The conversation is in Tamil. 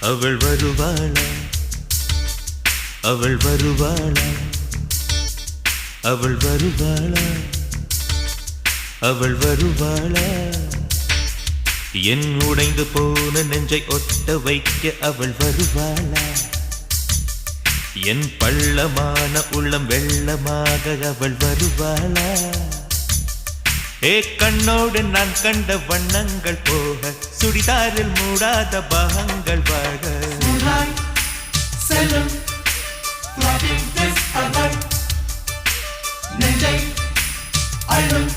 அவள் வருவாளா அவள் வருவாளா அவள் வருவாளா அவள் வருவாளா என் உடைந்து போன நெஞ்சை ஒட்ட வைக்க அவள் வருவாளா என் பள்ளமான உள்ளம் வெள்ளமாக அவள் வருவாளா ஏ கண்ணோடு நான் கண்ட வண்ணங்கள் போக சுடிதாரில் மூடாத பாகங்கள் வாழ செல்லும் நெஞ்சை அழும்